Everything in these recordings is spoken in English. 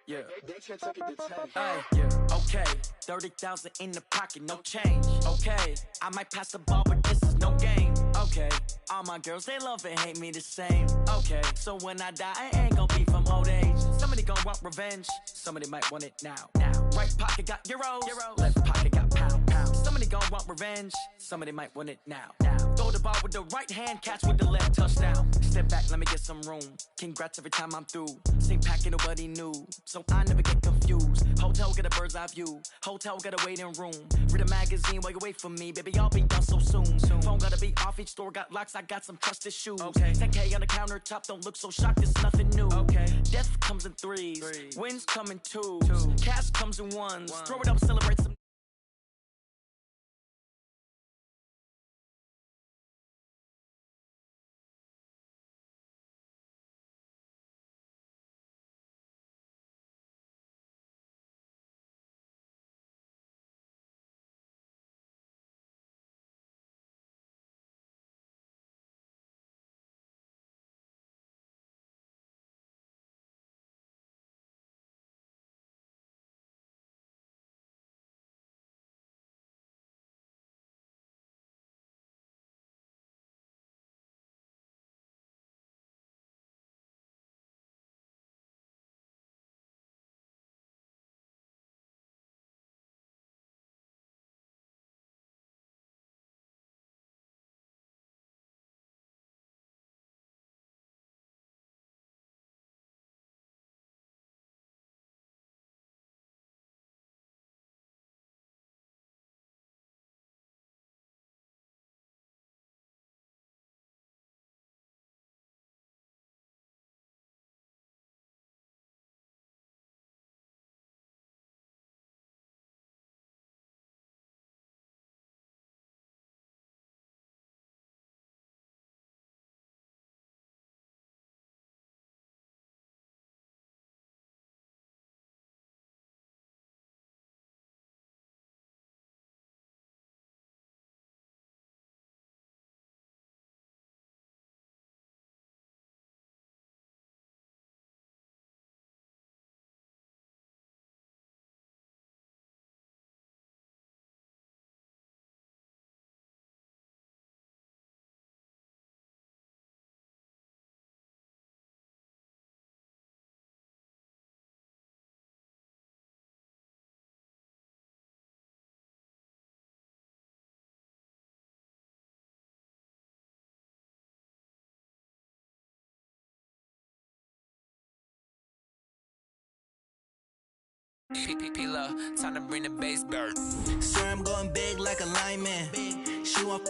Yeah. Yeah. Okay. 30,000 in the pocket, no change. Okay. I might pass the ball, but this is no game. Okay. All my girls, they love and hate me the same. Okay. So when I die, I ain't gonna be from old age. Somebody gonna want revenge. Somebody might want it now. Right pocket got euros. Left pocket got pound. Somebody gonna want revenge. Somebody might want it now. Throw the ball with the right hand, catch with the left, touchdown. Step back, let me get some room. Congrats every time I'm through. Same packet, nobody knew. So I never get confused. Hotel get a bird's eye view. Hotel get a waiting room. Read a magazine while you wait for me. Baby, I'll be done so soon. Phone gotta be off, each store got locks. I got some trusted shoes. Okay. 10K on the countertop, don't look so shocked, it's nothing new. Okay. Death comes in threes. Wins come in twos. Cash comes in ones. Throw it up, celebrate some. P-P-P-Love, time to bring the bass bird. Sir, I'm going big like a lineman. She want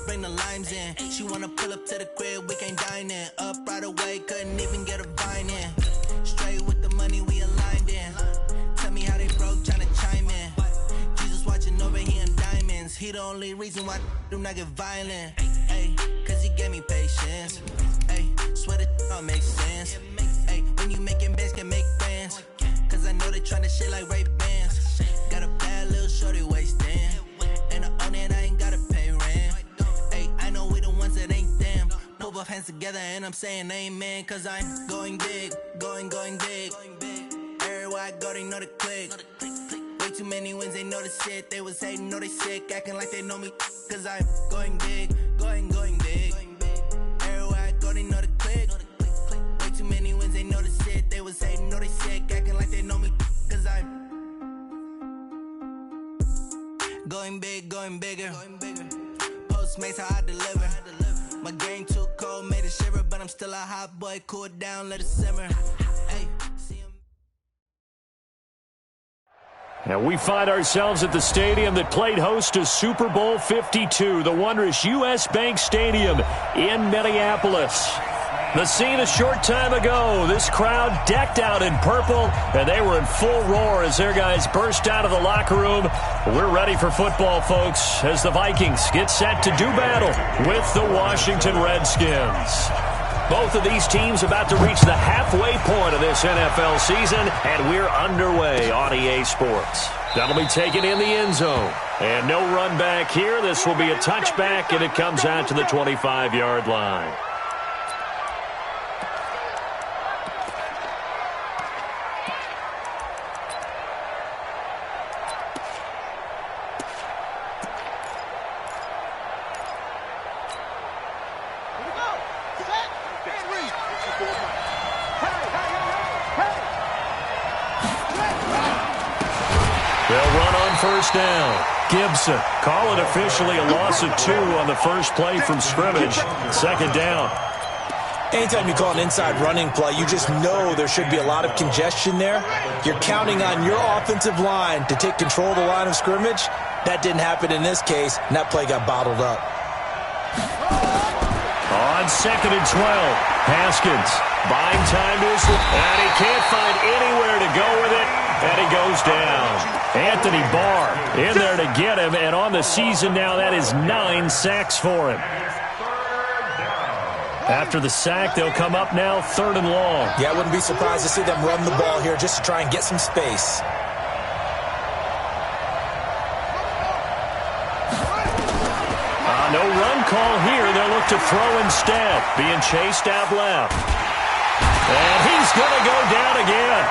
bring the limes in. She wanna pull up to the crib, we can't dine in. Up right away, couldn't even get a vine in. Straight with the money we aligned in. Tell me how they broke, tryna chime in. Jesus watching over here in diamonds. He the only reason why do not get violent. Ay, cause he gave me patience. Ay, swear that all makes sense. Ay, when you making bands can make friends. Cause I know they tryna shit like Ray-Bans. Got a bad little shorty wasting. And I own it, I ain't gotta pay rent. Hey, I know we the ones that ain't them. Pull both hands together and I'm saying amen. Cause I'm going big, going big. Everywhere I go, they know the click. Way too many wins, they know the shit. They was hating, know they sick, acting like they know me. Cause I'm going big, going big. Everywhere I go, they know the click. Way too many wins, they know the shit. They was hating, know they sick, acting like they know me. Cause I'm going big, going bigger. Postmates how I deliver. My game too cold, made it shiver. But I'm still a hot boy, cool it down, let it simmer. Hey, see him. And we find ourselves at the stadium that played host to Super Bowl 52, the wondrous U.S. Bank Stadium in Minneapolis. The scene a short time ago, this crowd decked out in purple, and they were in full roar as their guys burst out of the locker room. We're ready for football, folks, as the Vikings get set to do battle with the Washington Redskins. Both of these teams about to reach the halfway point of this NFL season, and we're underway on EA Sports. That'll be taken in the end zone. And no run back here. This will be a touchback, and it comes out to the 25-yard line. first down. Gibson, call it officially a loss of 2 on the first play from scrimmage. Second down. Anytime you call an inside running play, you just know there should be a lot of congestion there. You're counting on your offensive line to take control of the line of scrimmage. That didn't happen in this case, and that play got bottled up. On 2nd and 12, Haskins buying time to his left, and he can't find anywhere to go with it, and he goes down. Anthony Barr in there to get him, and on the season now, that is 9 sacks for him. After the sack, they'll come up now 3rd and long. Yeah, I wouldn't be surprised to see them run the ball here just to try and get some space. No run call here. They'll look to throw instead. Being chased out left. And he's going to go down again.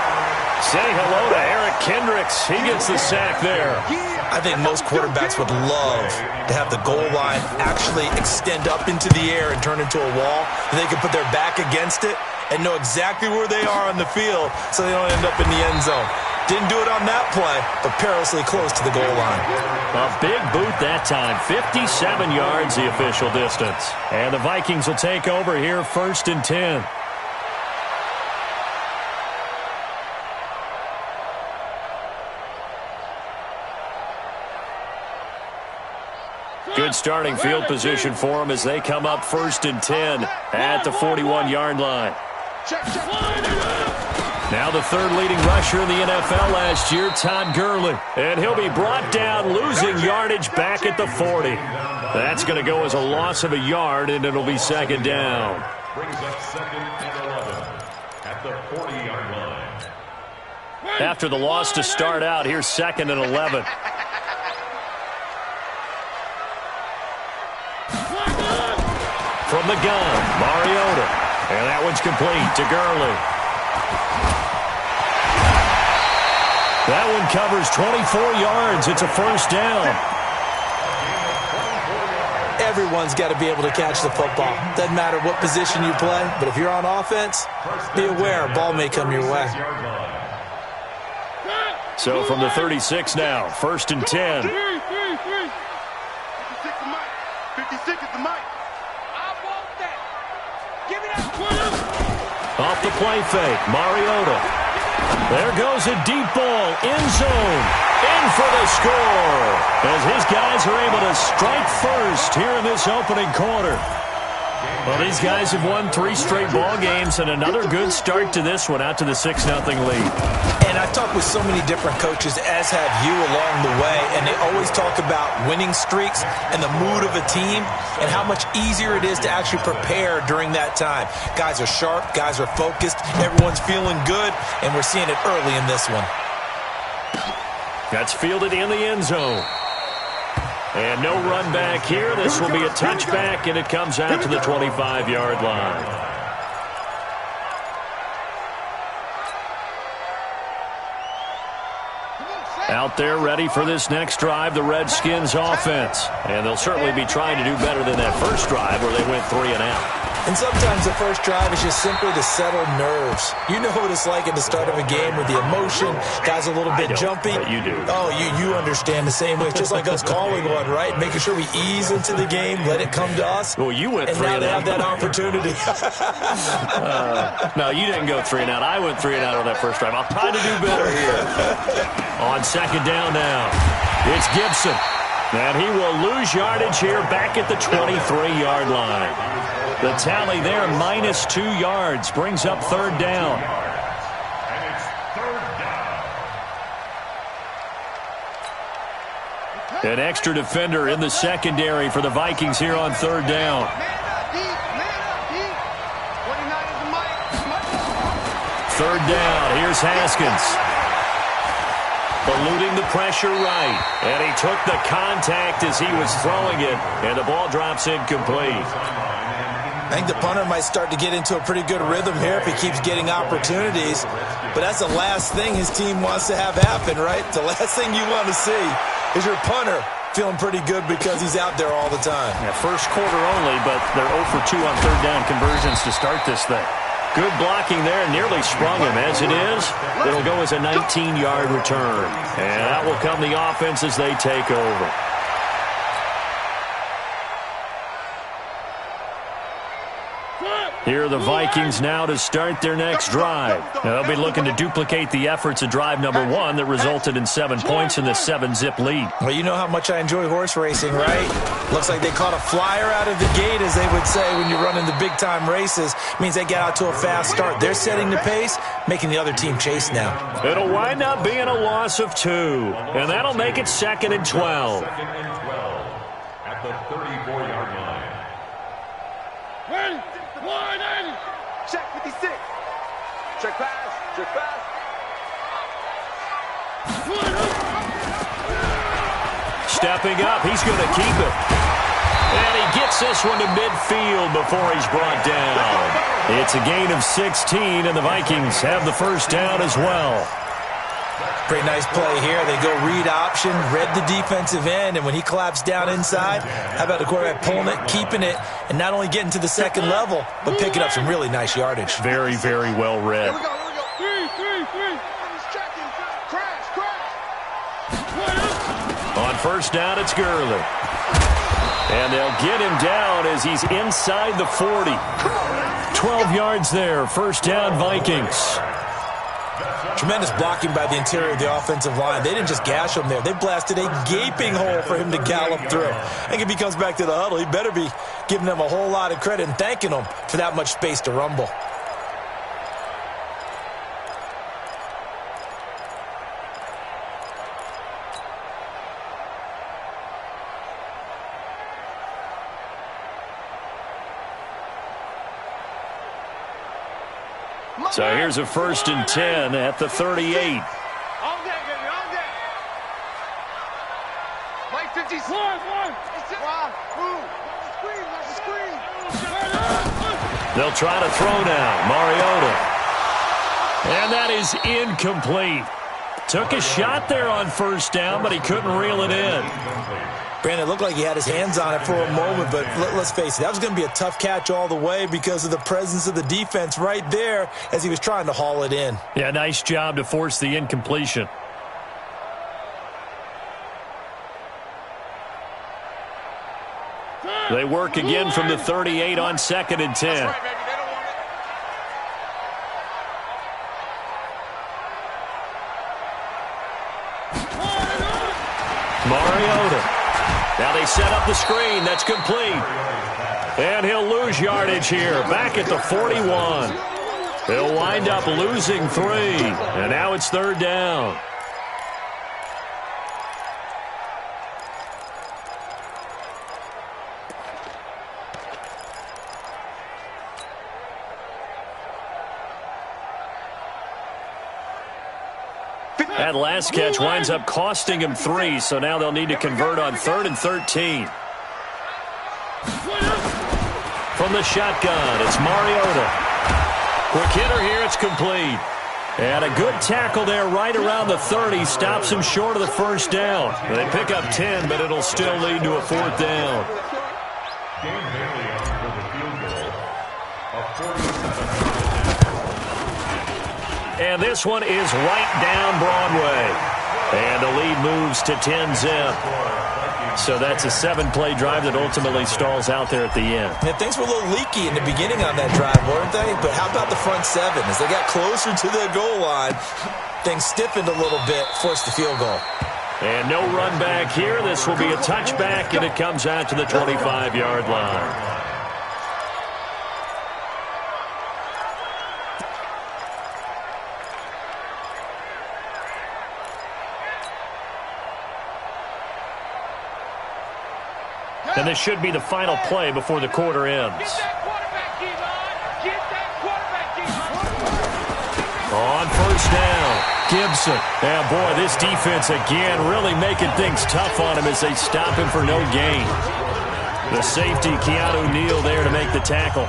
Say hello to Eric Kendricks. He gets the sack there. I think most quarterbacks would love to have the goal line actually extend up into the air and turn into a wall. They can put their back against it and know exactly where they are on the field so they don't end up in the end zone. Didn't do it on that play, but perilously close to the goal line. A big boot that time. 57 yards the official distance. And the Vikings will take over here 1st and 10. Good starting field position for them as they come up 1st and 10 at the 41-yard line. Now the 3rd leading rusher in the NFL last year, Todd Gurley. And he'll be brought down, losing yardage back at the 40. That's going to go as a loss of a yard, and it'll be 2nd down. Brings up 2nd and 11 at the 40-yard line. After the loss to start out, here's 2nd and 11. From the gun, Mariota. And that one's complete to Gurley. That one covers 24 yards. It's a 1st down. Everyone's got to be able to catch the football. Doesn't matter what position you play, but if you're on offense, be aware a ball may come your way. So from the 36 now, 1st and 10. 56 is the mic. Off the play fake, Mariota. There goes a deep ball, end zone, in for the score. As his guys are able to strike first here in this opening quarter. Well, these guys have won 3 straight ball games and another good start to this one out to the 6-0 lead. And I've talked with so many different coaches, as have you along the way, and they always talk about winning streaks and the mood of a team and how much easier it is to actually prepare during that time. Guys are sharp, guys are focused, everyone's feeling good, and we're seeing it early in this one. That's fielded in the end zone. And no run back here. This will be a touchback, and it comes out to the 25-yard line. Out there ready for this next drive, the Redskins offense. And they'll certainly be trying to do better than that first drive where they went 3 and out. And sometimes the first drive is just simply to settle nerves. You know what it's like at the start of a game with the emotion. Guys a little bit jumpy. But you do. Oh, you understand the same way. It's just like us calling one, right? Making sure we ease into the game, let it come to us. Well, you went 3 and and out. And now they have that opportunity. No, you didn't go 3 and out. I went 3 and out on that first drive. I'll try to do better here. On 2nd down now, it's Gibson. And he will lose yardage here back at the 23-yard line. The tally there, -2 yards, brings up 3rd down. And it's 3rd down. An extra defender in the secondary for the Vikings here on 3rd down. 3rd down, here's Haskins. Eluding the pressure right. And he took the contact as he was throwing it. And the ball drops incomplete. I think the punter might start to get into a pretty good rhythm here if he keeps getting opportunities. But that's the last thing his team wants to have happen, right? The last thing you want to see is your punter feeling pretty good because he's out there all the time. Yeah, first quarter only, but they're 0 for 2 on 3rd down conversions to start this thing. Good blocking there, nearly sprung him. As it is, it'll go as a 19-yard return. And that will come the offense as they take over. Here are the Vikings now to start their next drive. Now, they'll be looking to duplicate the efforts of drive number 1 that resulted in 7 points in the 7-zip lead. Well, you know how much I enjoy horse racing, right? Looks like they caught a flyer out of the gate, as they would say when you're running the big-time races. Means they get out to a fast start. They're setting the pace, making the other team chase now. It'll wind up being a loss of 2, and that'll make it 2nd and 12. 2nd and 12 at the 34-yard line. Ready? 180. Check 56. Check pass. Check pass. Stepping up, he's going to keep it. And he gets this one to midfield before he's brought down. It's a gain of 16, and the Vikings have the first down as well. Pretty nice play here. They go read option, read the defensive end, and when he collapsed down inside, how about the quarterback pulling it, keeping it, and not only getting to the second level, but picking up some really nice yardage. Very, very well read. Here we go. Three. He's checking. Crash. On first down, it's Gurley. And they'll get him down as he's inside the 40. 12 yards there. First down, Vikings. Tremendous blocking by the interior of the offensive line. They didn't just gash him there. They blasted a gaping hole for him to gallop through. I think if he comes back to the huddle, he better be giving them a whole lot of credit and thanking them for that much space to rumble. So here's a 1st and 10 at the 38. All day, baby, all day. Mike 56. One. Screen. They'll try to throw now. Mariota. And that is incomplete. Took a shot there on first down, but he couldn't reel it in. Brandon, it looked like he had his hands on it for a moment, but let's face it, that was going to be a tough catch all the way because of the presence of the defense right there as he was trying to haul it in. Yeah, nice job to force the incompletion. They work again from the 38 on 2nd and 10. Mariota. Now they set up the screen. That's complete. And he'll lose yardage here. Back at the 41. He'll wind up losing 3. And now it's 3rd down. That last catch winds up costing him 3, so now they'll need to convert on 3rd and 13. From the shotgun, it's Mariota. Quick hitter here, it's complete. And a good tackle there right around the 30 stops him short of the first down. They pick up 10, but it'll still lead to a 4th down. Game Bailey on for the field goal of 47. And this one is right down Broadway. And the lead moves to 10-zip. So that's a 7-play drive that ultimately stalls out there at the end. Yeah, things were a little leaky in the beginning on that drive, weren't they? But how about the front 7? As they got closer to the goal line, things stiffened a little bit, forced the field goal. And no run back here. This will be a touchback, and it comes out to the 25-yard line. And this should be the final play before the quarter ends. Get that quarterback, Elon. Get that quarterback, Elon. On first down, Gibson. Yeah, boy, this defense again really making things tough on him as they stop him for no gain. The safety, Keanu Neal, there to make the tackle.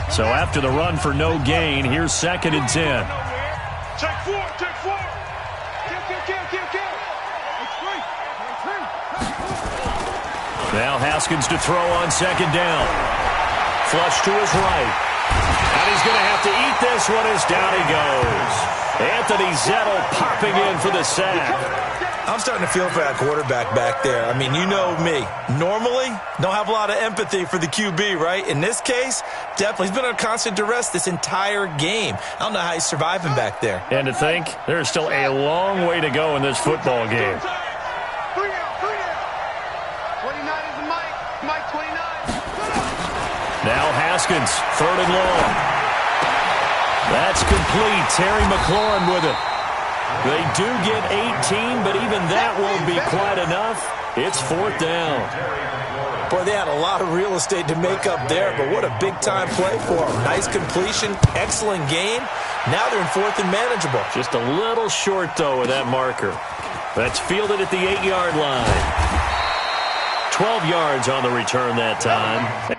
So after the run for no gain, here's 2nd and 10. Check 4. Kill. Now Haskins to throw on 2nd down. Flush to his right. And he's going to have to eat this one as down he goes. Anthony Zettel popping in for the sack. I'm starting to feel for that quarterback back there. I mean, you know me. Normally, don't have a lot of empathy for the QB, right? In this case, definitely. He's been under constant duress this entire game. I don't know how he's surviving back there. And to think, there's still a long way to go in this football game. 3 out. 29 is Mike. Mike 29. Now Haskins, 3rd and long. That's complete. Terry McLaurin with it. They do get 18, but even that won't be quite enough. It's 4th down. Boy, they had a lot of real estate to make up there, but what a big-time play for them. Nice completion, excellent game. Now they're in 4th and manageable. Just a little short, though, of that marker. That's fielded at the 8-yard line. 12 yards on the return that time.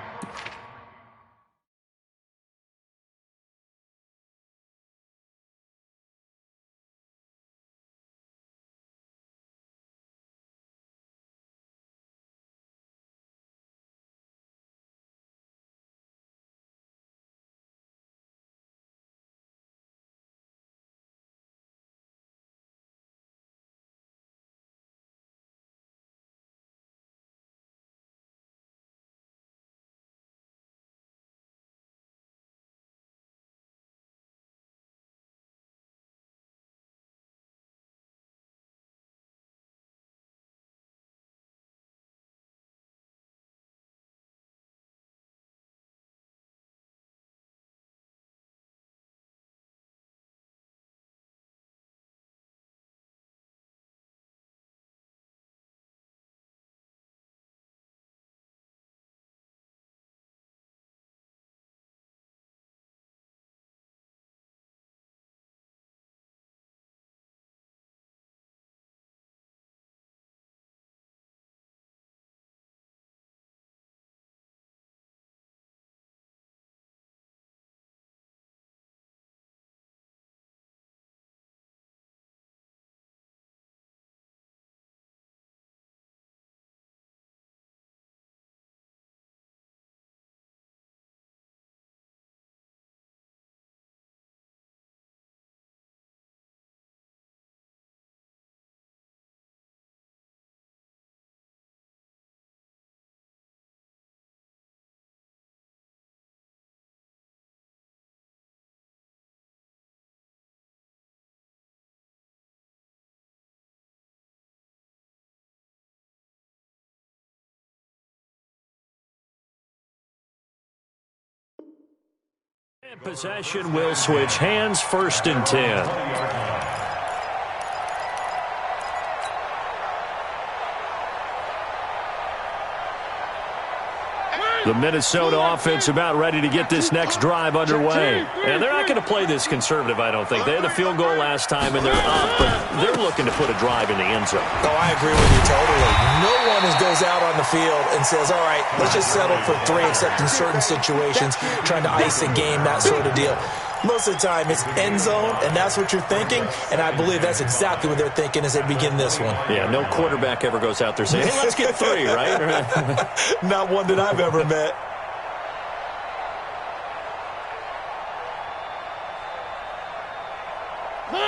Possession will switch hands, 1st and 10. The Minnesota offense about ready to get this next drive underway. And they're not going to play this conservative, I don't think. They had the field goal last time, and they're up, but they're looking to put a drive in the end zone. Oh, I agree with you totally. No one goes out on the field and says, all right, let's just settle for 3, except in certain situations, trying to ice a game, that sort of deal. Most of the time, it's end zone, and that's what you're thinking, and I believe that's exactly what they're thinking as they begin this one. Yeah, no quarterback ever goes out there saying, hey, let's get 3, right? Not one that I've ever met.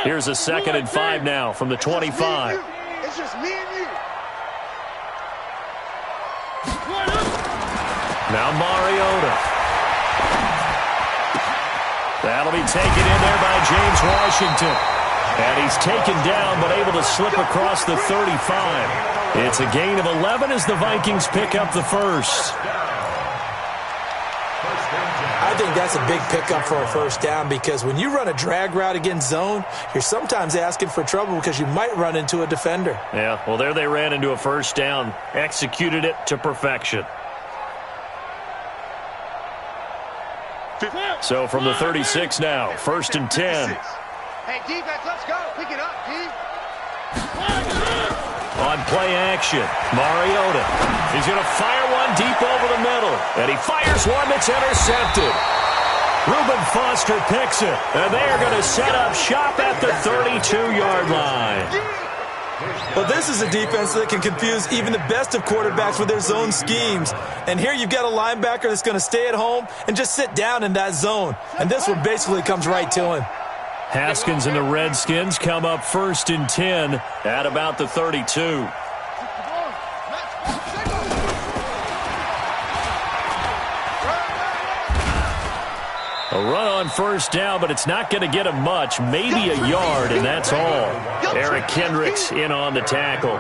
Here's a 2nd and 5 now from the 25. It's just me and you. Now Mariota. That'll be taken in there by James Washington. And he's taken down but able to slip across the 35. It's a gain of 11 as the Vikings pick up the first. I think that's a big pickup for a first down because when you run a drag route against zone, you're sometimes asking for trouble because you might run into a defender. Yeah, well, there they ran into a first down, executed it to perfection. So from the 36 now, 1st and 10. Hey, defense, let's go. Pick it up, D. On play action, Mariota. He's going to fire one deep over the middle. And he fires one that's intercepted. Reuben Foster picks it. And they are going to set up shop at the 32-yard line. Well, this is a defense that can confuse even the best of quarterbacks with their zone schemes. And here you've got a linebacker that's going to stay at home and just sit down in that zone. And this one basically comes right to him. Haskins and the Redskins come up 1st and 10 at about the 32. A run on 1st down, but it's not going to get him much. Maybe a yard, and that's all. Eric Kendricks in on the tackle.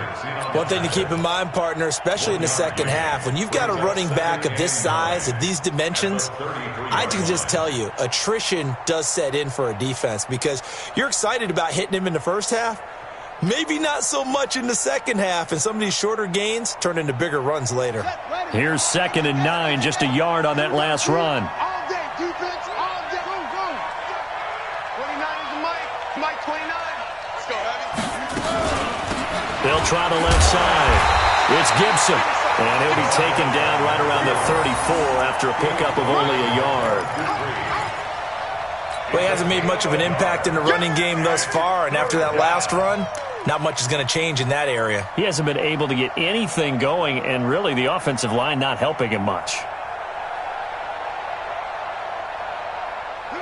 One thing to keep in mind, partner, especially in the second half, when you've got a running back of this size, of these dimensions, I can just tell you, attrition does set in for a defense because you're excited about hitting him in the first half. Maybe not so much in the second half, and some of these shorter gains turn into bigger runs later. Here's 2nd and 9, just a yard on that last run. All day, defense, all day. Go, go. 29 is the mic. Mike 29. Let's go, Abby. They'll try the left side. It's Gibson, and he'll be taken down right around the 34 after a pickup of only a yard. Well, he hasn't made much of an impact in the running game thus far, and after that last run, not much is going to change in that area. He hasn't been able to get anything going, and really the offensive line not helping him much.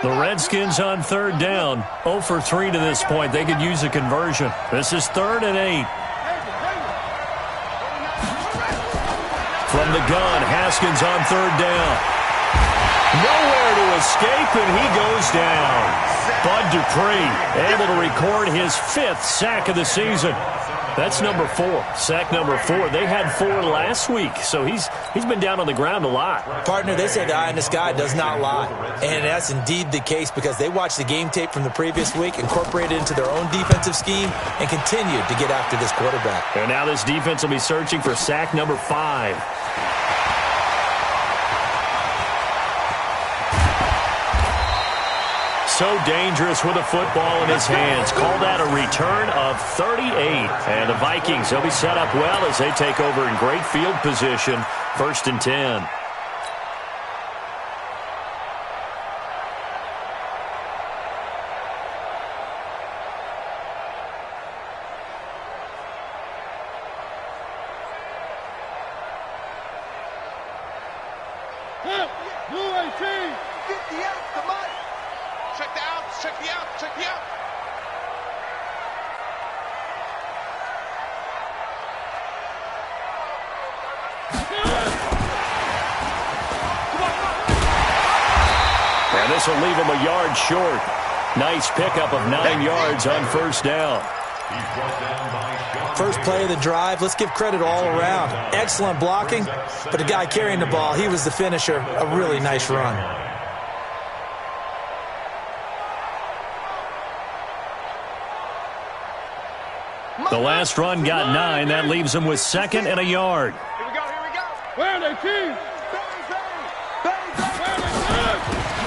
The Redskins on 3rd down. 0 for 3 to this point. They could use a conversion. This is 3rd and 8. From the gun, Haskins on 3rd down. Nowhere to escape, and he goes down. Bud Dupree able to record his 5th sack of the season. That's number 4. Sack number 4. They had 4 last week, so he's been down on the ground a lot. Partner, they say the eye in the sky does not lie. And that's indeed the case because they watched the game tape from the previous week, incorporated it into their own defensive scheme, and continued to get after this quarterback. And now this defense will be searching for sack number 5. So dangerous with a football in his hands. Call that a return of 38. And the Vikings, they'll be set up well as they take over in great field position. 1st and 10. Blue 18. 50 out, come on. Check the outs, check the outs, check the outs. And this will leave him a yard short. Nice pickup of 9 yards on 1st down. First play of the drive, let's give credit all around. Excellent blocking, but the guy carrying the ball, he was the finisher. A really nice run. The last run got 9. That leaves him with 2nd and a yard. Here we go, here we go. Where are they, team?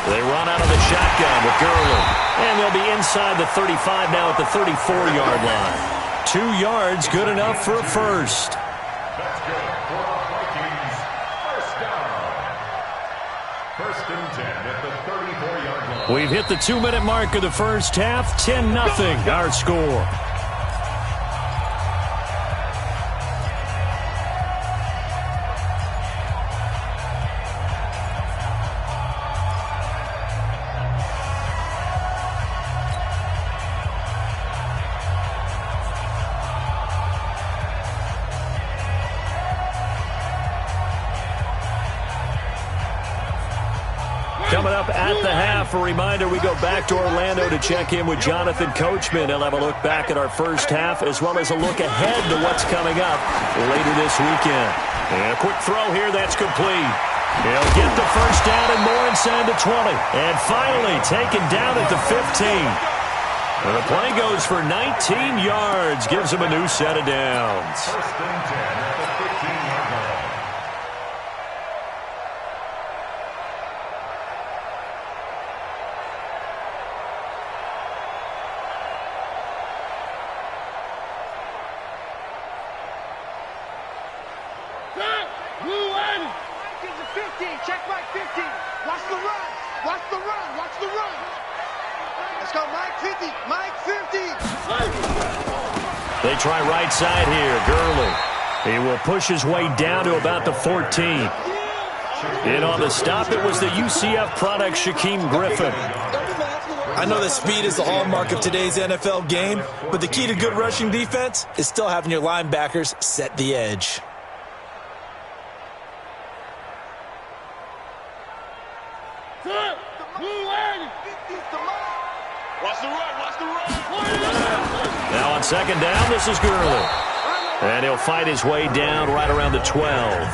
They run out of the shotgun with Gurley. And they'll be inside the 35 now at the 34-yard line. 2 yards, good enough for a first. That's good for the Vikings. First down. 1st and 10 at the 34-yard line. We've hit the 2-minute mark of the first half. 10-0 our score. Coming up at the half, a reminder, we go back to Orlando to check in with Jonathan Coachman. He'll have a look back at our first half as well as a look ahead to what's coming up later this weekend. And a quick throw here, that's complete. He'll get the first down and more inside the 20. And finally taken down at the 15. And the play goes for 19 yards, gives him a new set of downs. 1st and 10 at the 15-yard line. Blue 80. Get the 15. Check right 15. Watch the run. Watch the run. Watch the run. Let's go, Mike 50. Mike 50. They try right side here. Gurley. He will push his way down to about the 14. In on the stop, it was the UCF product, Shaquem Griffin. I know that speed is the hallmark of today's NFL game, but the key to good rushing defense is still having your linebackers set the edge. Now on second down, this is Gurley. And he'll fight his way down right around the 12.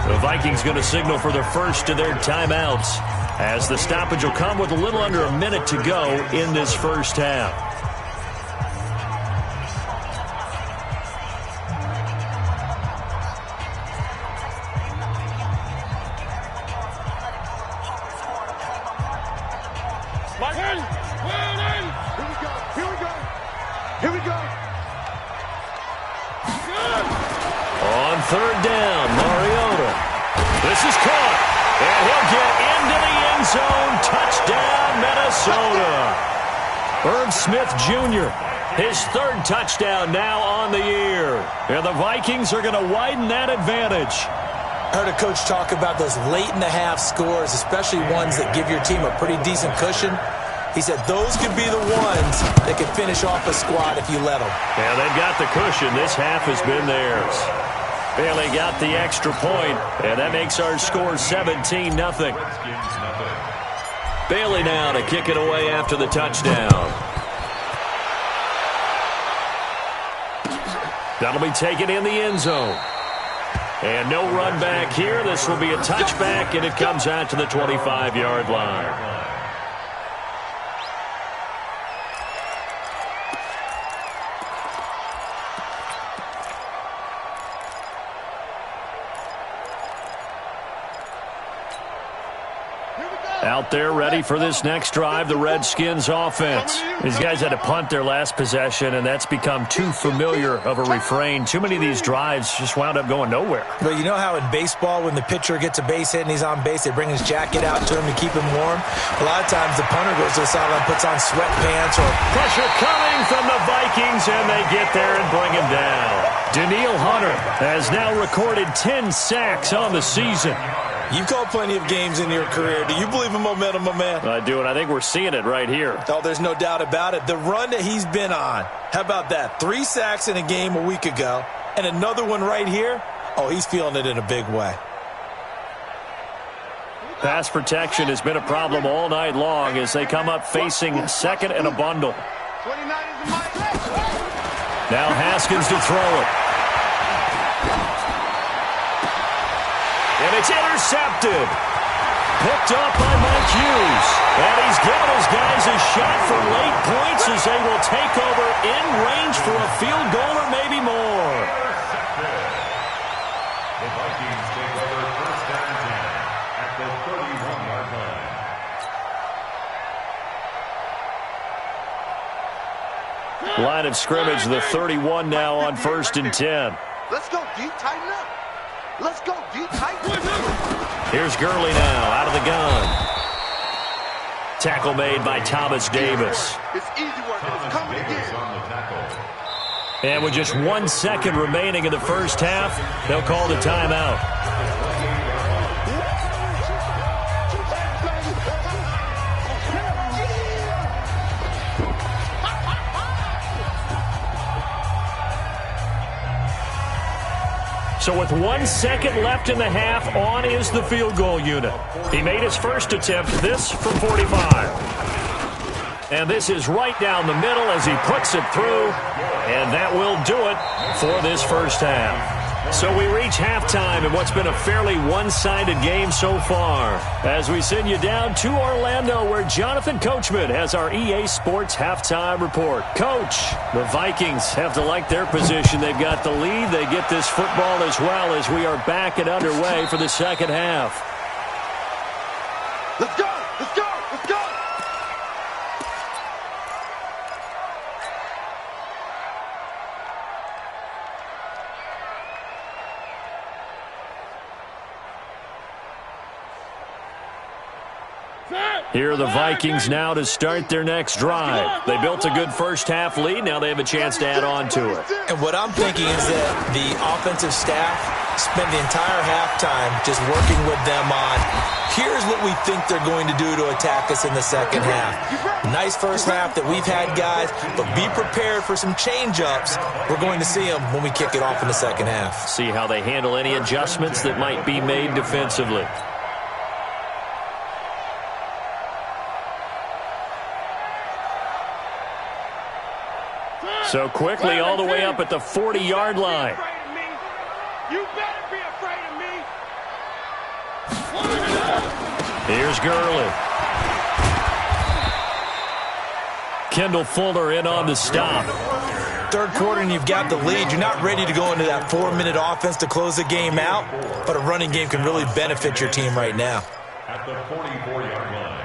The Vikings going to signal for their first of their timeouts, as the stoppage will come with a little under a minute to go in this first half. Here we go. On third down, Mariota. This is caught, and he'll get into the end zone. Touchdown, Minnesota. Herb Smith Jr., his third touchdown now on the year. And the Vikings are going to widen that advantage. I heard a coach talk about those late-in-the-half scores, especially ones that give your team a pretty decent cushion. He said those could be the ones that could finish off a squad if you let them. Yeah, they've got the cushion. This half has been theirs. Bailey got the extra point, and that makes our score 17-0. Bailey now to kick it away after the touchdown. That'll be taken in the end zone. And no run back here. This will be a touchback, and it comes out to the 25-yard line. Out there ready for this next drive, the Redskins offense. These guys had to punt their last possession, and that's become too familiar of a refrain. Too many of these drives just wound up going nowhere. But you know how in baseball, when the pitcher gets a base hit and he's on base, they bring his jacket out to him to keep him warm? A lot of times the punter goes to the sideline, puts on sweatpants or... Pressure coming from the Vikings, and they get there and bring him down. Danielle Hunter has now recorded 10 sacks on the season. You've called plenty of games in your career. Do you believe in momentum, my man? I do, and I think we're seeing it right here. Oh, there's no doubt about it. The run that he's been on, how about that? 3 sacks in a game a week ago, and another one right here. Oh, he's feeling it in a big way. Pass protection has been a problem all night long as they come up facing second and a bundle. 29 is the mic. Now Haskins to throw it. And it's intercepted. Picked up by Mike Hughes. And he's given his guys a shot for late points as they will take over in range for a field goal or maybe more. The Vikings take over first down 10 at the 31-yard line. Line of scrimmage, the 31 now on first and 10. Let's go deep, tighten up. Let's go deep, tighten up. Here's Gurley now out of the gun. Tackle made by Thomas Davis. It's easy work, and it's coming again. On the tackle. And with just 1 second remaining in the first half, they'll call the timeout. So with 1 second left in the half, on is the field goal unit. He made his first attempt, this from 45. And this is right down the middle as he puts it through. And that will do it for this first half. So we reach halftime in what's been a fairly one-sided game so far, as we send you down to Orlando, where Jonathan Coachman has our EA Sports halftime report. Coach, the Vikings have to like their position. They've got the lead. They get this football as well as we are back and underway for the second half. Let's go! Let's go! Let's go! Here are the Vikings now to start their next drive. They built a good first-half lead. Now they have a chance to add on to it. And what I'm thinking is that the offensive staff spent the entire halftime just working with them on, here's what we think they're going to do to attack us in the second half. Nice first half that we've had, guys, but be prepared for some change-ups. We're going to see them when we kick it off in the second half. See how they handle any adjustments that might be made defensively. So quickly all the way up at the 40-yard line. You better be afraid of me. Here's Gurley. Kendall Fuller in on the stop. Third quarter and you've got the lead. You're not ready to go into that 4-minute offense to close the game out, but a running game can really benefit your team right now. At the 44-yard line.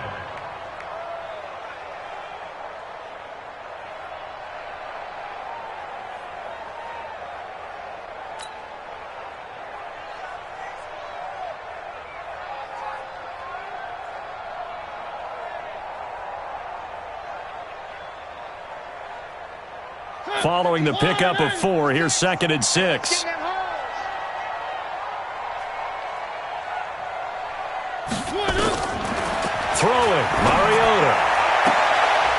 Following the pickup of 4, here's 2nd and 6. Throwing, Mariota.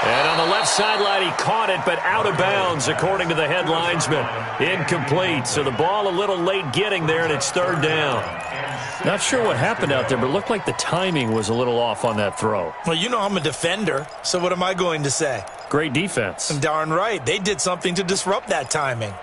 And on the left sideline, he caught it, but out of bounds, according to the head linesman. Incomplete, so the ball a little late getting there, and it's 3rd down. Not sure what happened out there, but it looked like the timing was a little off on that throw. Well, you know I'm a defender, so what am I going to say? Great defense. Darn right. They did something to disrupt that timing.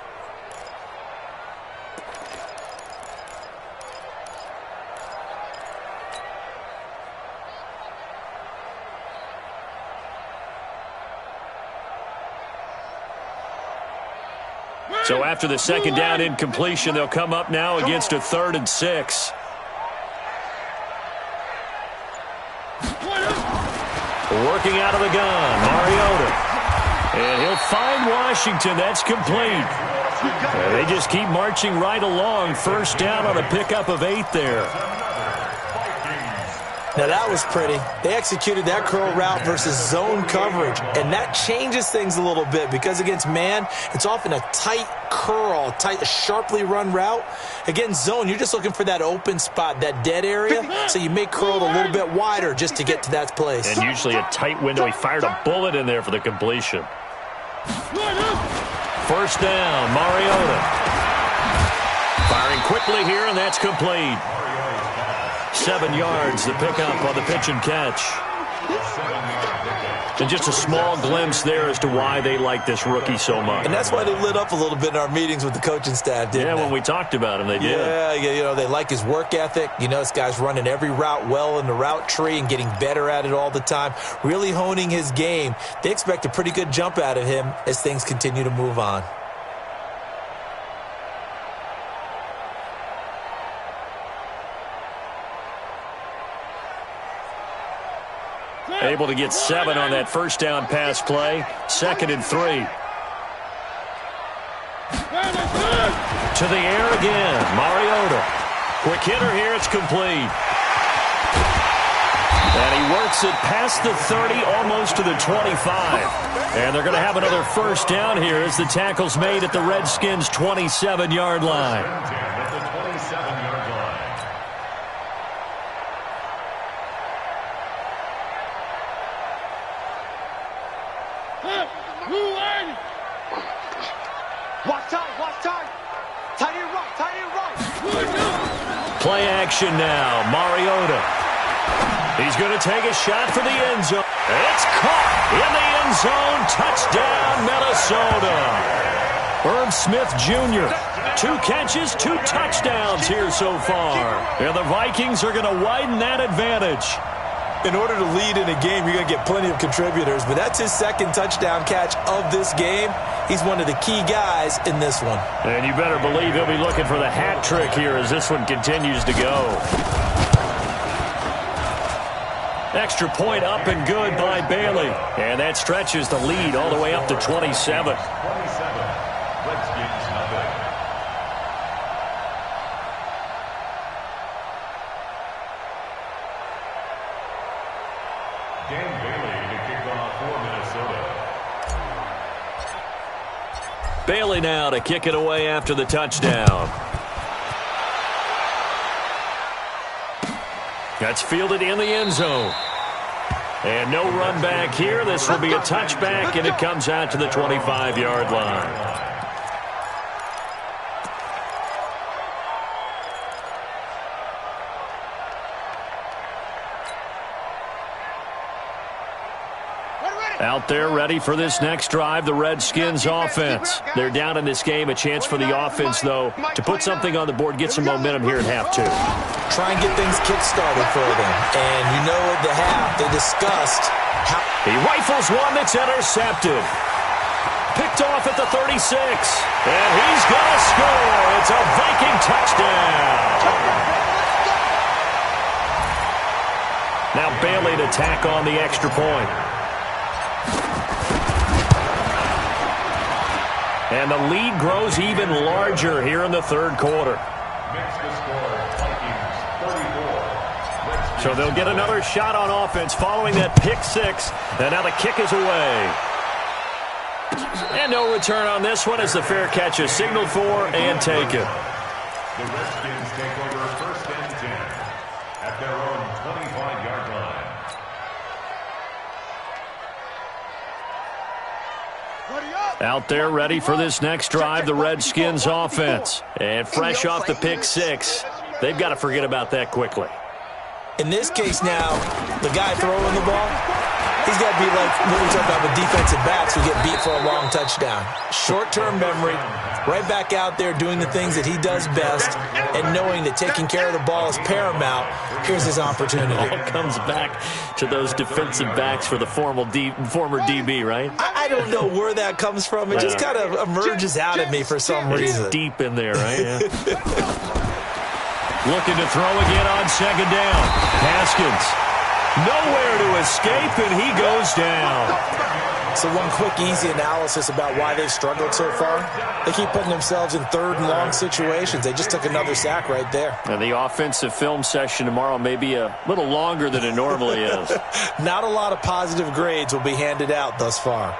So after the 2nd down incompletion, they'll come up now against a 3rd and 6. Working out of the gun, Mariota. And he'll find Washington. That's complete. And they just keep marching right along. 1st down on a pickup of 8 there. Now that was pretty. They executed that curl route versus zone coverage, and that changes things a little bit because against man, it's often a tight curl, tight, sharply run route. Against zone, you're just looking for that open spot, that dead area, so you make curl a little bit wider just to get to that place. And usually a tight window. He fired a bullet in there for the completion. 1st down, Mariota. Firing quickly here, and that's complete. 7 yards, the pickup on the pitch and catch. And just a small glimpse there as to why they like this rookie so much. And that's why they lit up a little bit in our meetings with the coaching staff, didn't they? When we talked about him, they did. Yeah, you know, they like his work ethic. You know, this guy's running every route well in the route tree and getting better at it all the time, really honing his game. They expect a pretty good jump out of him as things continue to move on. Able to get 7 on that 1st down pass play. 2nd and 3. To the air again. Mariota. Quick hitter here. It's complete. And he works it past the 30, almost to the 25. And they're going to have another 1st down here as the tackle's made at the Redskins' 27-yard line. Play action now. Mariota. He's going to take a shot for the end zone. It's caught in the end zone. Touchdown, Minnesota. Herb Smith Jr. 2 catches, 2 touchdowns here so far. And the Vikings are going to widen that advantage. In order to lead in a game, you're going to get plenty of contributors, but that's his 2nd touchdown catch of this game. He's one of the key guys in this one. And you better believe he'll be looking for the hat trick here as this one continues to go. Extra point up and good by Bailey. And that stretches the lead all the way up to 27. Bailey now to kick it away after the touchdown. That's fielded in the end zone. And no run back here. This will be a touchback, and it comes out to the 25-yard line. Out there ready for this next drive, the Redskins offense. They're down in this game. A chance for the offense, though, to put something on the board, get some momentum here at half two. Try and get things kick-started for them. And you know at the half, they discussed how... He rifles one that's intercepted. Picked off at the 36. And he's going to score. It's a Viking touchdown. Now Bailey to tack on the extra point. And the lead grows even larger here in the third quarter. So they'll get another shot on offense following that pick six. And now the kick is away. And no return on this one as the fair catch is signaled for and taken. The Redskins take over first and 10 at their own 25-yard line. Out there ready for this next drive, the Redskins offense. And fresh off the pick six, they've got to forget about that quickly. In this case now, the guy throwing the ball, he's got to be like what we talk about with defensive backs who get beat for a long touchdown. Short-term memory, right back out there doing the things that he does best, and knowing that taking care of the ball is paramount. Here's his opportunity. It all comes back to those defensive backs for the former DB, right? I don't know where that comes from. It just kind of emerges out of me for some reason. It's deep in there, right? Yeah. Looking to throw again on second down. Haskins. Nowhere to escape, and he goes down. So one quick, easy analysis about why they've struggled so far. They keep putting themselves in third and long situations. They just took another sack right there. And the offensive film session tomorrow may be a little longer than it normally is. Not a lot of positive grades will be handed out thus far.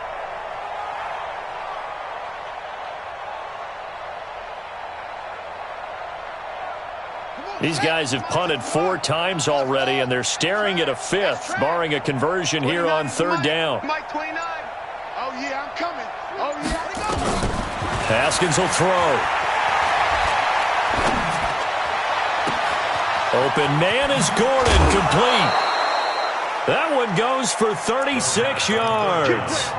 These guys have punted 4 times already, and they're staring at a fifth, barring a conversion here on third down. Mike 29. Oh, yeah, I'm coming. Oh, yeah. Haskins will throw. Open man is Gordon, complete. That one goes for 36 yards.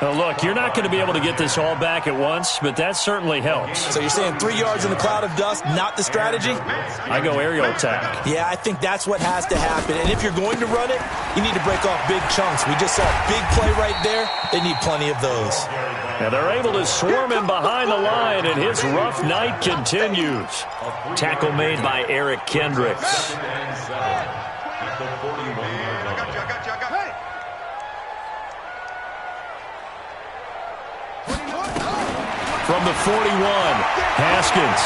Now, look, you're not going to be able to get this all back at once, but that certainly helps. So you're saying 3 yards in the cloud of dust, not the strategy? I go aerial attack. Yeah, I think that's what has to happen. And if you're going to run it, you need to break off big chunks. We just saw a big play right there. They need plenty of those. And they're able to swarm him behind the line, and his rough night continues. Tackle made by Eric Kendricks. From the 41, Haskins.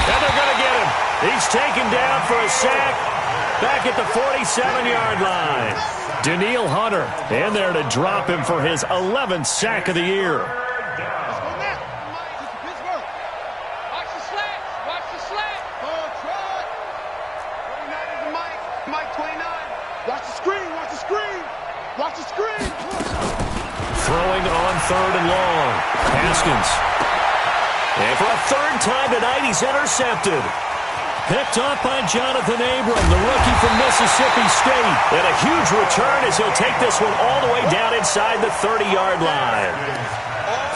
And they're going to get him. He's taken down for a sack back at the 47-yard line. Daniil Hunter in there to drop him for his 11th sack of the year. Mike 29. Watch the screen. Watch the screen. Watch the screen. Throwing on third and long. Haskins. And for a third time tonight, he's intercepted. Picked off by Jonathan Abram, the rookie from Mississippi State. And a huge return as he'll take this one all the way down inside the 30-yard line.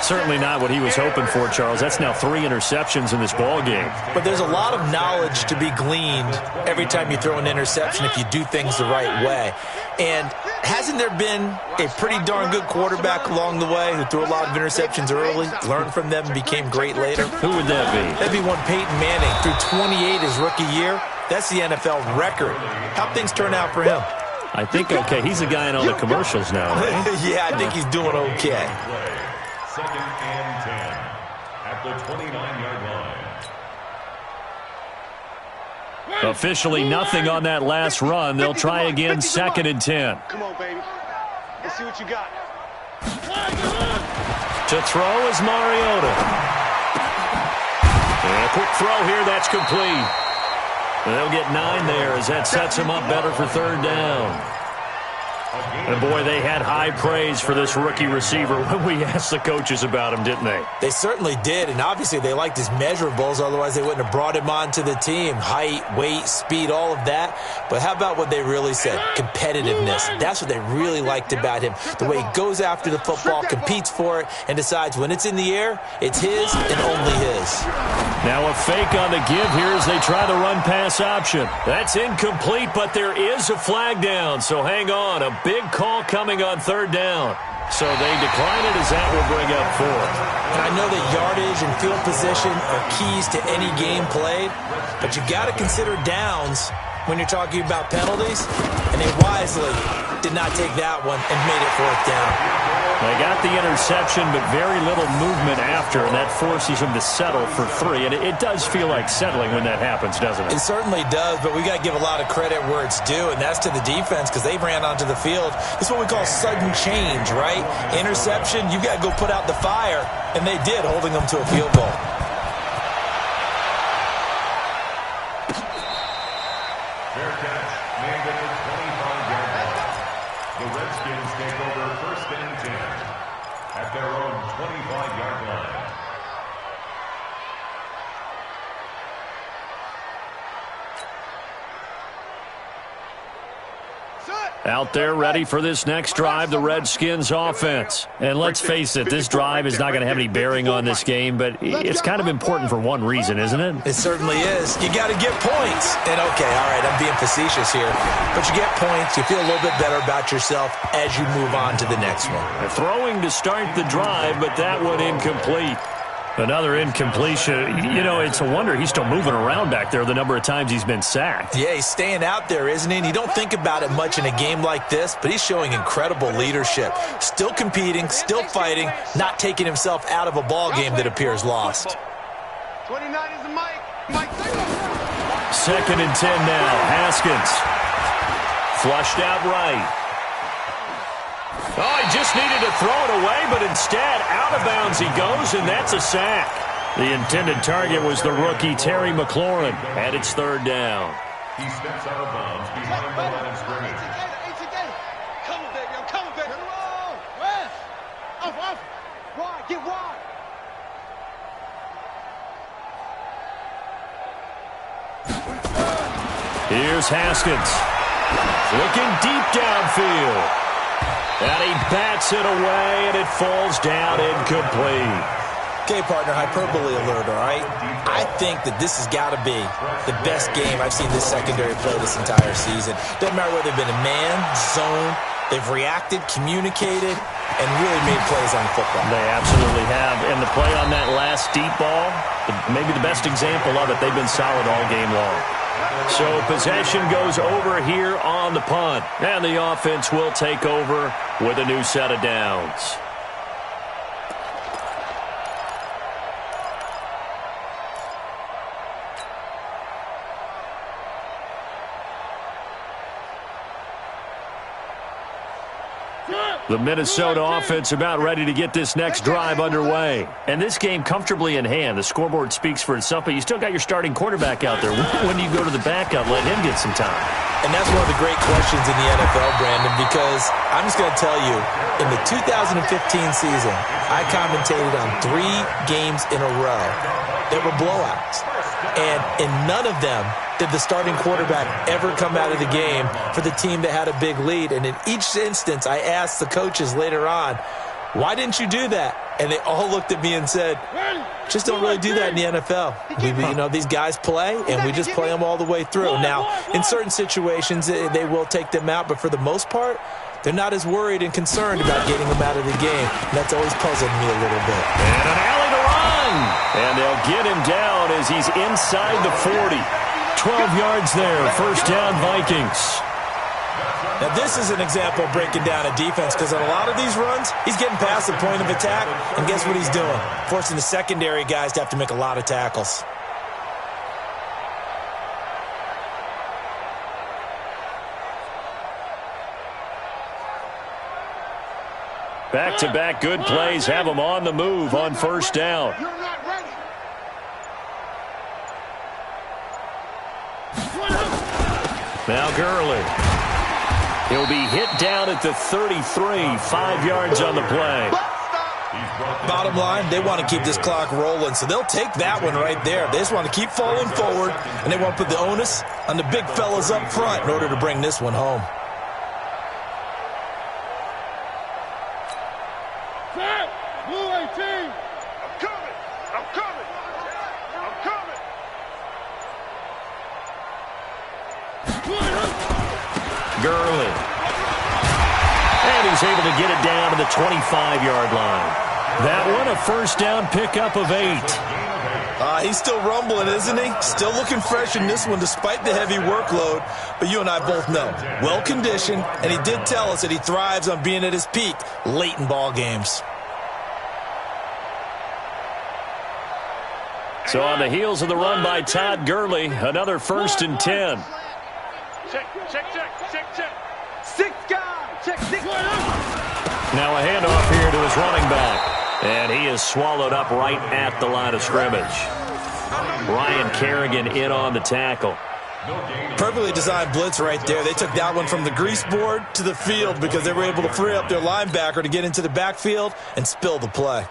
Certainly not what he was hoping for, Charles. That's now 3 interceptions in this ball game. But there's a lot of knowledge to be gleaned every time you throw an interception if you do things the right way. And hasn't there been a pretty darn good quarterback along the way who threw a lot of interceptions early, learned from them, and became great later? Who would that be? That'd be one Peyton Manning. Threw 28 his rookie year. That's the NFL record. How'd things turn out for him? I think okay. He's a guy in all the commercials now, right? Yeah, I think he's doing okay. Second and 10 at the 29-yard line. Officially nothing on that last run. They'll try again, second and 10. Come on, baby. Let's see what you got. To throw is Mariota. And a quick throw here, that's complete. They'll get 9 there as that sets them up better for third down. And, boy, they had high praise for this rookie receiver when we asked the coaches about him, didn't they? They certainly did, and obviously they liked his measurables. Otherwise, they wouldn't have brought him onto the team. Height, weight, speed, all of that. But how about what they really said? Competitiveness. That's what they really liked about him. The way he goes after the football, competes for it, and decides when it's in the air, it's his and only his. Now a fake on the give here as they try the run-pass option. That's incomplete, but there is a flag down, so hang on. A big call coming on third down. So they decline it as that will bring up fourth. And I know that yardage and field position are keys to any game played, but you got to consider downs when you're talking about penalties, and they wisely did not take that one and made it fourth down. They got the interception, but very little movement after, and that forces them to settle for 3. And it does feel like settling when that happens, doesn't it? It certainly does, but we got to give a lot of credit where it's due, and that's to the defense because they ran onto the field. It's what we call sudden change, right? Interception, you got to go put out the fire, and they did, holding them to a field goal. Fair catch, made at the 25-yard line. The Redskins take over first and 10 at their own 25-yard line. Out there ready for this next drive, the Redskins offense. And let's face it, this drive is not going to have any bearing on this game, but it's kind of important for one reason, isn't it? It certainly is. You got to get points. And, okay, all right, I'm being facetious here. But you get points, you feel a little bit better about yourself as you move on to the next one. Throwing to start the drive, but that one incomplete. Another incompletion. You know, it's a wonder he's still moving around back there the number of times he's been sacked. Yeah, he's staying out there, isn't he? And you don't think about it much in a game like this, but he's showing incredible leadership. Still competing, still fighting, not taking himself out of a ball game that appears lost. 29 is the Mike. Second and 10 now. Haskins. Flushed out right. Oh, he just needed to throw it away, but instead, out of bounds he goes, and that's a sack. The intended target was the rookie, Terry McLaurin, and it's third down. He steps out of bounds behind the line of scrimmage. Come on, baby. I'm coming, baby. West. Off. Wide. Get wide. Here's Haskins. Looking deep downfield. And he bats it away, and it falls down incomplete. Okay, partner, hyperbole alert, all right? I think that this has got to be the best game I've seen this secondary play this entire season. Doesn't matter whether they've been in man, zone, they've reacted, communicated, and really made plays on the football. They absolutely have. And the play on that last deep ball, maybe the best example of it, they've been solid all game long. So possession goes over here on the punt. And the offense will take over with a new set of downs. The Minnesota offense about ready to get this next drive underway. And this game comfortably in hand. The scoreboard speaks for itself, but you still got your starting quarterback out there. When do you go to the backup, let him get some time? And that's one of the great questions in the NFL, Brandon, because I'm just going to tell you, in the 2015 season, I commentated on 3 games in a row that were blowouts. And in none of them did the starting quarterback ever come out of the game for the team that had a big lead. And in each instance, I asked the coaches later on, why didn't you do that? And they all looked at me and said, just don't really do that in the NFL. These guys play, and we just play them all the way through. Now, in certain situations, they will take them out, but for the most part, they're not as worried and concerned about getting them out of the game. And that's always puzzled me a little bit. And an alley to run. And they'll get him down as he's inside the 40. 12 yards there. First down, Vikings. Now, this is an example of breaking down a defense because on a lot of these runs, he's getting past the point of attack, and guess what he's doing? Forcing the secondary guys to have to make a lot of tackles. Back-to-back good plays have them on the move on first down. You're not ready. Now Gurley. He'll be hit down at the 33, 5 yards on the play. Bottom line, they want to keep this clock rolling, so they'll take that one right there. They just want to keep falling forward, and they want to put the onus on the big fellas up front in order to bring this one home. Blue 18. I'm coming. I'm coming. I'm coming. Gurley. And he's able to get it down to the 25-yard line. That one, a first down pickup of 8. He's still rumbling, isn't he? Still looking fresh in this one despite the heavy workload. But you and I both know, well-conditioned, and he did tell us that he thrives on being at his peak late in ball games. So on the heels of the run by Todd Gurley, another 1st and 10. Check. 6 guys. Check 6. Now a handoff here to his running back. And he is swallowed up right at the line of scrimmage. Ryan Kerrigan in on the tackle. Perfectly designed blitz right there. They took that one from the grease board to the field because they were able to free up their linebacker to get into the backfield and spill the play.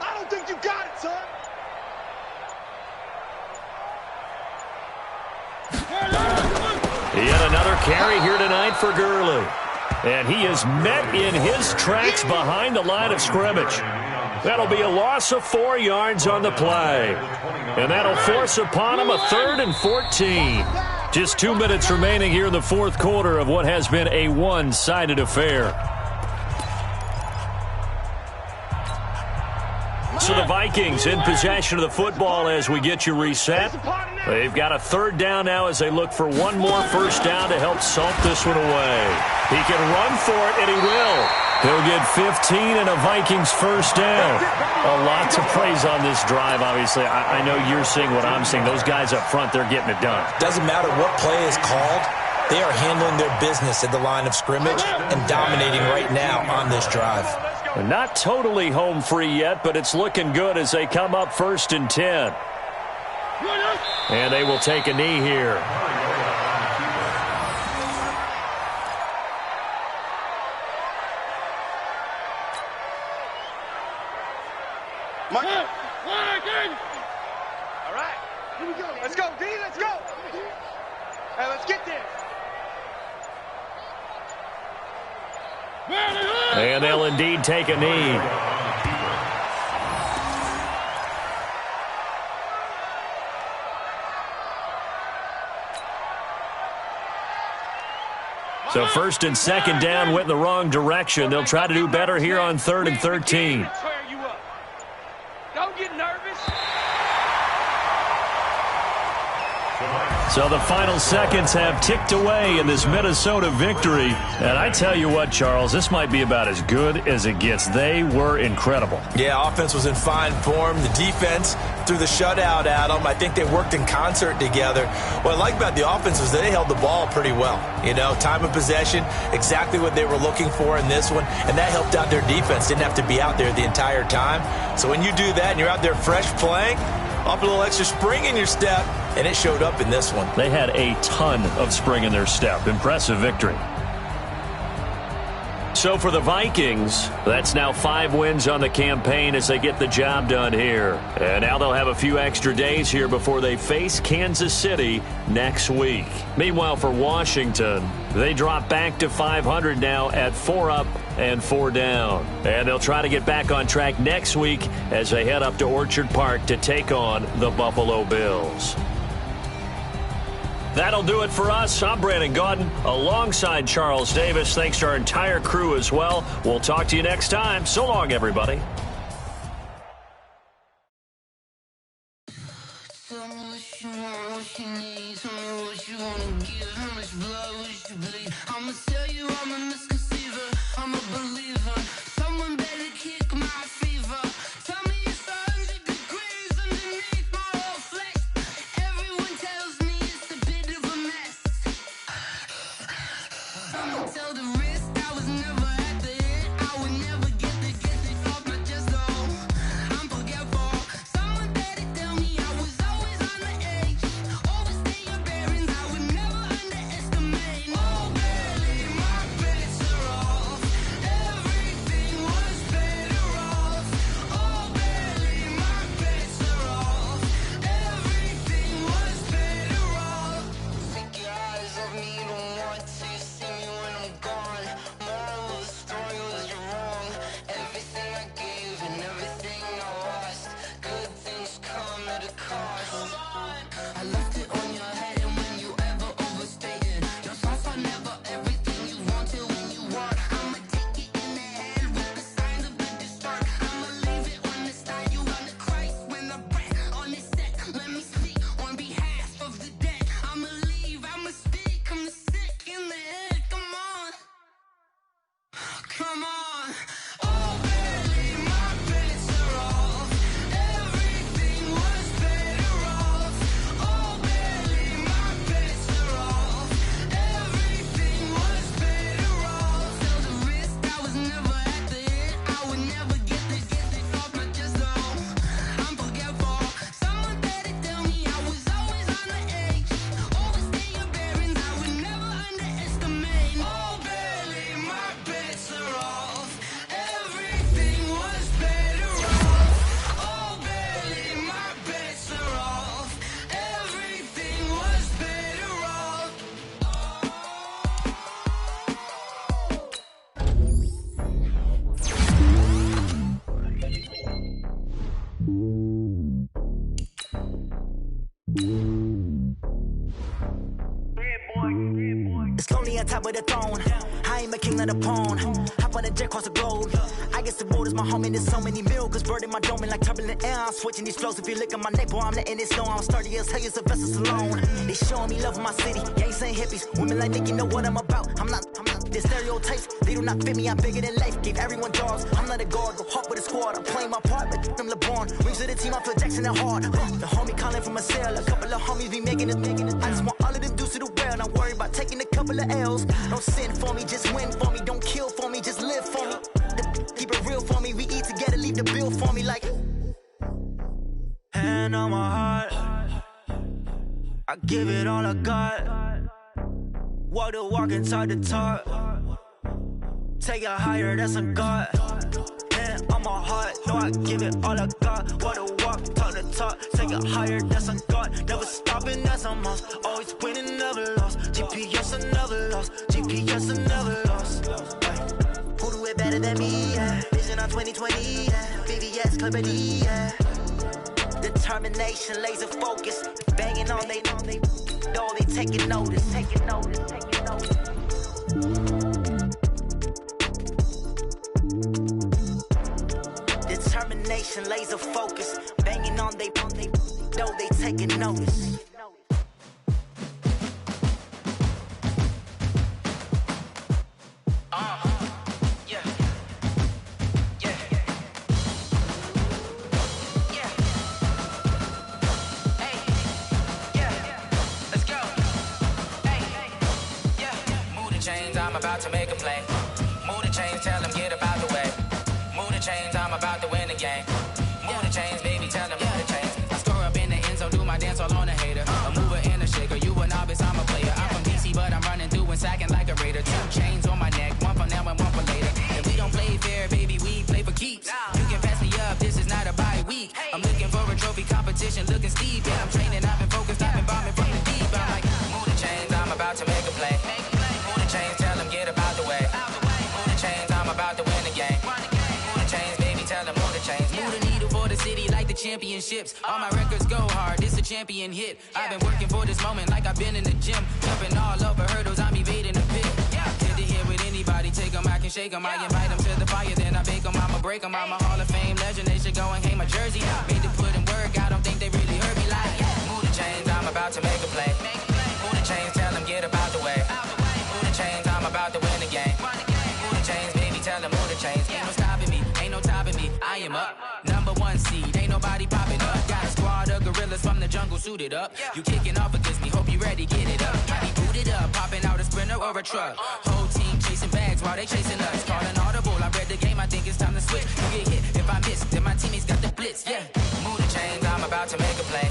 I don't think you got it, son. Yet another carry here tonight for Gurley. And he is met in his tracks behind the line of scrimmage. That'll be a loss of 4 yards on the play. And that'll force upon him a 3rd and 14. Just 2 minutes remaining here in the fourth quarter of what has been a one-sided affair. So the Vikings in possession of the football as we get you reset. They've got a 3rd down now as they look for one more first down to help salt this one away. He can run for it, and he will. He'll get 15 and a Vikings first down. A lot to praise on this drive, obviously. I know you're seeing what I'm seeing. Those guys up front, they're getting it done. Doesn't matter what play is called. They are handling their business at the line of scrimmage and dominating right now on this drive. Not totally home free yet, but it's looking good as they come up 1st and 10. And they will take a knee here. All right. Here we go. Let's go, D. Let's go. Hey, let's get there. And they'll indeed take a knee. So 1st and 2nd down went in the wrong direction. They'll try to do better here on 3rd and 13. Don't get nervous. So the final seconds have ticked away in this Minnesota victory. And I tell you what, Charles, this might be about as good as it gets. They were incredible. Yeah, offense was in fine form. The defense threw the shutout at them. I think they worked in concert together. What I like about the offense was that they held the ball pretty well. You know, time of possession, exactly what they were looking for in this one. And that helped out their defense. Didn't have to be out there the entire time. So when you do that and you're out there fresh playing, off a little extra spring in your step, and it showed up in this one. They had a ton of spring in their step. Impressive victory. So for the Vikings, that's now 5 wins on the campaign as they get the job done here. And now they'll have a few extra days here before they face Kansas City next week. Meanwhile, for Washington, they drop back to 500 now at 4 up and 4 down. And they'll try to get back on track next week as they head up to Orchard Park to take on the Buffalo Bills. That'll do it for us. I'm Brandon Gaudin alongside Charles Davis. Thanks to our entire crew as well. We'll talk to you next time. So long, everybody. Everyone tells me it's a bit of a mess. It's lonely on top of the throne. I ain't a king of the pawn. Hop on a jet across the globe. I guess the world is my home and there's so many miracles burning my dome and like turbulent air. I'm switching these flows. If you look at my neck, boy, I'm letting it snow. I'm sturdy as hell, it's a vessel alone. They showing me love in my city. Gangs ain't hippies. Women like Nick, you know what I'm about. I'm not the stereotypes. They do not fit me. I'm bigger than life. Gave everyone jobs. I'm not a guard. Go hard with a squad. I'm playing my part like them LeBron. Rings to the team. I feel Jackson and hard. The homie calling from a cell. A couple of homies be making it. I just want all of them dudes to the well. Not worry about taking a couple of L's. Don't sin for me, just win for me. Don't kill for me, just live for me. Keep it real for me. We eat together, leave the bill for me like. Hand on my heart, I give it all I got. Walk the walk and talk the talk. Take it higher, that's a God. Hand on my heart, no, I give it all I got. Walk the walk, talk the talk. Take it higher, that's a God. Never stopping, that's a must. Always winning, never lost. GPS, I never lost. GPS, I never lost. Who do it better than me? Yeah. Vision on 2020. Yeah. VVS, Clippity. Yeah. Determination, laser focus. Banging on they know they taking notice. Taking notice. Taking notice. Determination, laser focus. Banging on they know they taking notice. I'm about to make a play. Move the chains, tell them get about the way. Move the chains, I'm about to win the game. Move the chains, baby, tell them move the chains. I score up in the end zone, do my dance all on a hater. A mover and a shaker, you a novice, I'm a player. I'm from DC, but I'm running through and sacking like a raider. 2 chains on my neck, one for now and one for later. If we don't play fair, baby, we play for keeps. You can pass me up, this is not a bye week. I'm looking for a trophy competition, looking steep. Yeah, I'm training, I've been focused, I've been bombing from the deep. I'm like, move the chains, I'm about to make a play. Move the chains, tell them get about the way. Move the chains, I'm about to win the game. Move the chains, baby, tell them move the chains. Move the needle for the city like the championships. All my records go hard, this a champion hit. I've been working for this moment like I've been in the gym. Jumping all over hurdles, I'm evading the pit. Hit to hit with anybody, take them, I can shake them. I invite them to the fire, then I bake them, I'ma break them. I'm a Hall of Fame legend, they should go and hang my jersey. Made to put in work, I don't think they really heard me like. Move the chains, I'm about to make a play. Move the chains, tell them get about the way. Move the chains, I'm about to win the game. Move the chains, baby, tell them move the chains. Ain't no stopping me, ain't no topping me. I am up, #1 seed, ain't nobody popping up. Got a squad of gorillas from the jungle suited up. You kicking off against me, hope you ready, get it up. I be booted up, popping out a sprinter or a truck. Whole team chasing bags while they chasing us. Calling audible, I read the game, I think it's time to switch. You get hit, if I miss, then my teammates got the blitz, yeah. Move the chains, I'm about to make a play.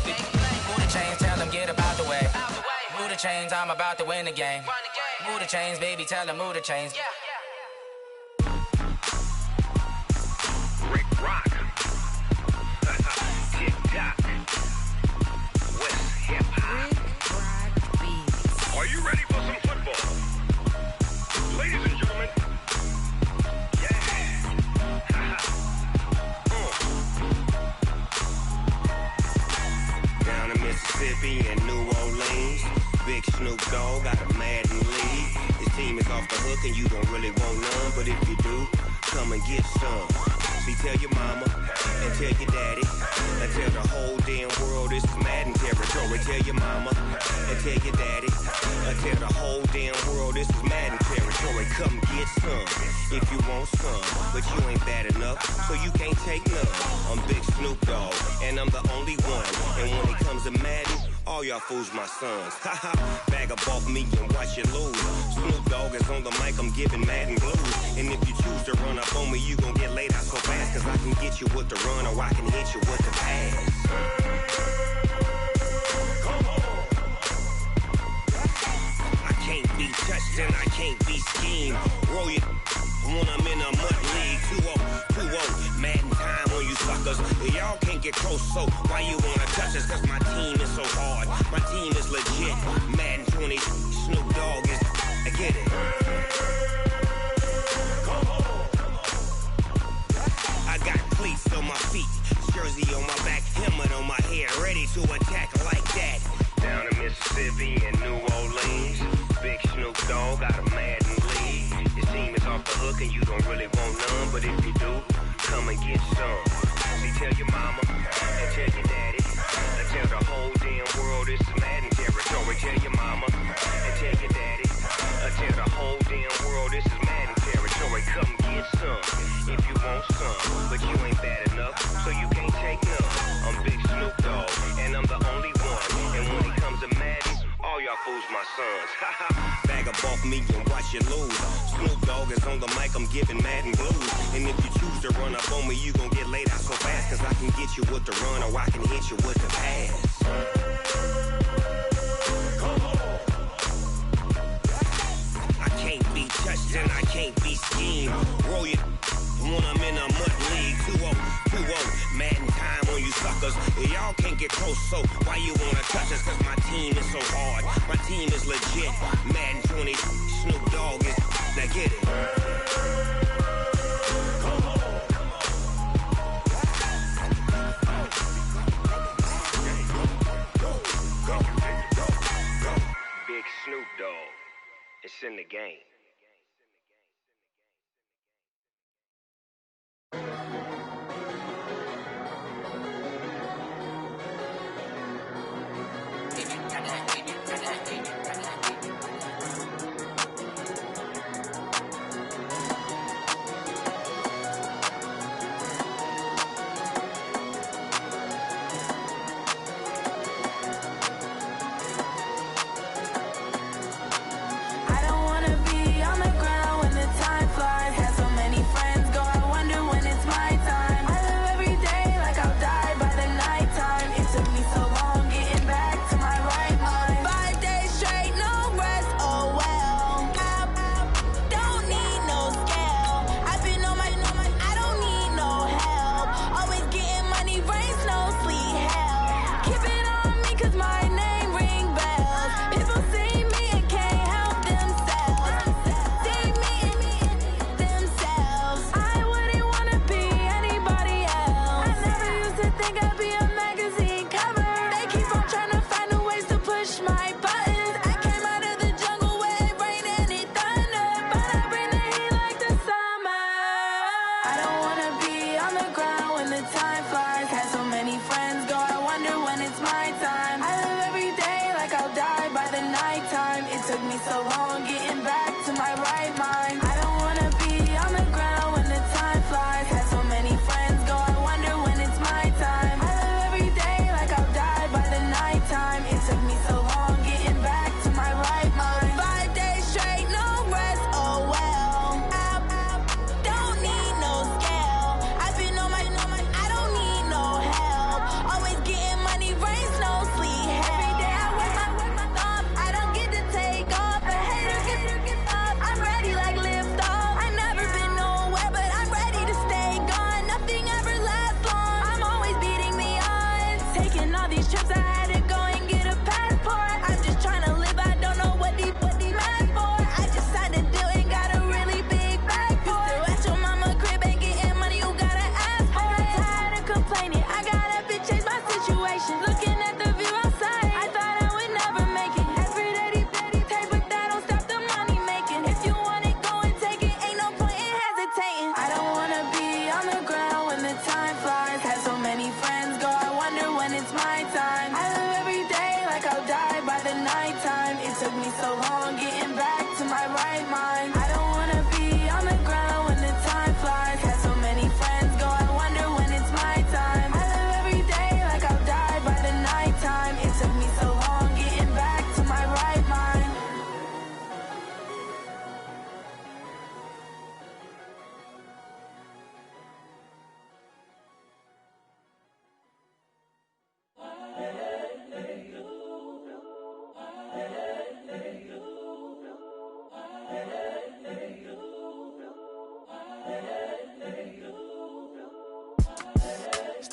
Move the chains, tell them get about the way. Move the chains, I'm about to win the game. Move the chains, baby, tell them move the chains. Rick Rock. TikTok. West Hip Hop. Are you ready for some football? Ladies and gentlemen. Yeah. Down in Mississippi and New Orleans, Big Snoop Dogg got a Madden lead. His team is off the hook and you don't really want none, but if you do, come and get some. See, tell your mama and tell your daddy and tell the whole damn world this is Madden territory. Tell your mama and tell your daddy and tell the whole damn world this is Madden territory. Come get some if you want some, but you ain't bad enough, so you can't take none. I'm Big Snoop Dogg and I'm the only one, and when it comes to Madden, all y'all fools my sons. Haha, bag up off me and watch you lose. Snoop Dogg is on the mic, I'm giving Madden blues. And if you choose to run up on me, you gon' get laid out so fast, cause I can get you with the run or I can hit you with the pass. I can't be touched and I can't be schemed. Roll you when I'm in a mud league. 2-0, Madden time on you suckers. Y'all can't get close, so why you wanna touch us? Cause my team is so hard, my team is legit. Madden 20, Snoop Dogg is, I get it. I got cleats on my feet, jersey on my back, helmet on my head, ready to attack like that. Down in Mississippi and New Orleans, Dogg got a Madden league. His team is off the hook and you don't really want none, but if you do, come and get some. See, tell your mama and tell your daddy and tell the whole damn world this is Madden territory. Tell your mama and tell your daddy and tell the whole damn world this is Madden territory. Come get some if you want some, but you ain't bad enough, so you can't take none. I'm Big Snoop Dogg, and I'm the only one. And when it comes to Madden, all y'all fools my sons. Bag up off me and watch you lose. Snoop Dogg is on the mic, I'm giving Madden blues. And if you choose to run up on me, you gon' get laid out so fast. Cause I can get you with the run or I can hit you with the pass. I can't be touched and I can't be schemed. Roll you when I'm in a mud league. 2-0, Madden time on you suckers. Y'all can't get close, so why you wanna touch us? Cause my team is so hard, my team is legit. Madden 20, Snoop Dogg is, now get it. Big Snoop Dogg, it's in the game.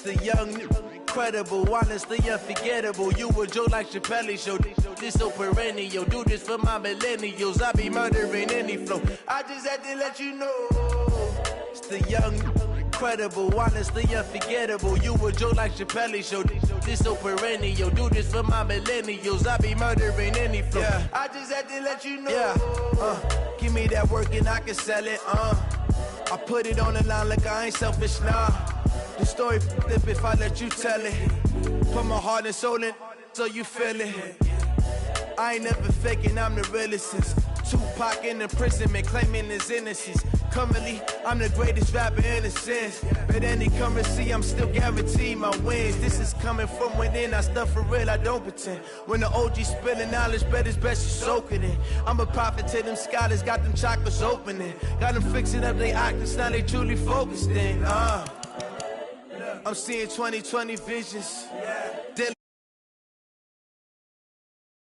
The young, incredible, honestly unforgettable. You a joke like Chappelle Show. This so perennial. Do this for my millennials. I be murdering any flow. I just had to let you know. It's the young, incredible, honestly unforgettable. You a joke like Chappelle Show. This so perennial. Do this for my millennials. I be murdering any flow. Yeah. I just had to let you know. Yeah. Give me that work and I can sell it. I put it on the line like I ain't selfish, nah. The story flip if I let you tell it. Put my heart and soul in so you feel it. I ain't never faking, I'm the realest since Tupac in imprisonment, claiming his innocence. Currently, I'm the greatest rapper in a sense. But any currency, I'm still guaranteed my wins. This is coming from within, I stuff for real, I don't pretend. When the OG spilling knowledge, bet it's best you soak it in. I'm a prophet to them scholars, got them chakras opening. Got them fixing up their octaves, now they truly focused in. I'm seeing 2020 visions.